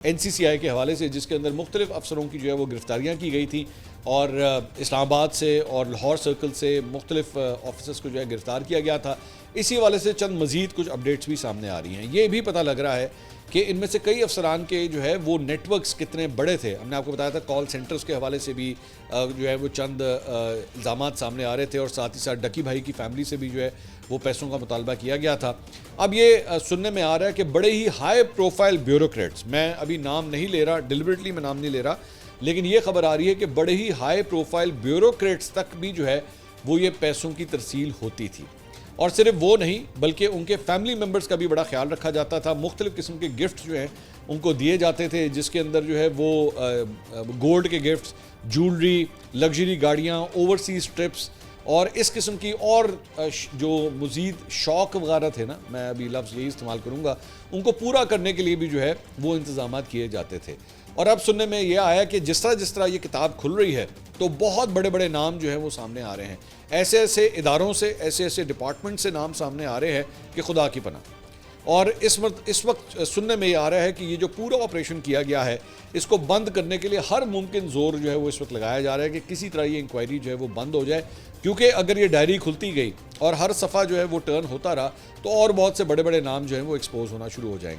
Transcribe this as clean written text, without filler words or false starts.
NCCI के हवाले से, जिसके अंदर मुख्तलिफ अफसरों की जो है वो गिरफ्तारियाँ की गई थी और इस्लामाबाद से और लाहौर सर्कल से मुख्तलिफ ऑफिसर्स को जो है गिरफ़्तार किया गया था। इसी हवाले से चंद मज़ीद कुछ अपडेट्स भी सामने आ रही हैं। ये भी पता लग रहा है कि इनमें से कई अफसरान के जो है वो नेटवर्क्स कितने बड़े थे। हमने आपको बताया था कॉल सेंटर्स के हवाले से भी जो है वो चंद इल्ज़ामात सामने आ रहे थे और साथ ही साथ डकी भाई की फैमिली से भी जो है वो पैसों का मुतालबा किया गया था। अब ये सुनने में आ रहा है कि बड़े ही हाई प्रोफाइल ब्यूरोक्रेट्स, मैं अभी नाम नहीं ले रहा, डिलिबरेटली मैं नाम नहीं ले रहा, लेकिन ये खबर आ रही है कि बड़े ही हाई प्रोफाइल ब्यूरोक्रेट्स तक भी जो है वो ये पैसों की तरसील होती थी। और सिर्फ वो नहीं बल्कि उनके फैमिली मेम्बर्स का भी बड़ा ख्याल रखा जाता था। मुख्तलिफ़ किस्म के गिफ्ट जो हैं उनको दिए जाते थे, जिसके अंदर जो है वो गोल्ड के गिफ्ट्स, ज्वेलरी, लग्जरी गाड़ियाँ, ओवरसीज़ ट्रिप्स और इस किस्म की और जो मज़ीद शौक़ वगैरह थे ना, मैं अभी लफ्ज़ यही इस्तेमाल करूँगा, उनको पूरा करने के लिए भी जो है वो इंतज़ामात किए जाते थे। और अब सुनने में यह आया कि जिस तरह ये किताब खुल रही है तो बहुत बड़े बड़े नाम जो है वो सामने आ रहे हैं। ऐसे ऐसे इदारों से, ऐसे ऐसे डिपार्टमेंट से नाम सामने आ रहे हैं कि खुदा की पनाह। और इस वक्त सुनने में ये आ रहा है कि ये जो पूरा ऑपरेशन किया गया है इसको बंद करने के लिए हर मुमकिन ज़ोर जो है वो इस वक्त लगाया जा रहा है कि किसी तरह ये इंक्वायरी जो है वो बंद हो जाए, क्योंकि अगर ये डायरी खुलती गई और हर सफ़ा जो है वो टर्न होता रहा तो और बहुत से बड़े बड़े नाम जो हैं वो एक्सपोज होना शुरू हो जाएंगे।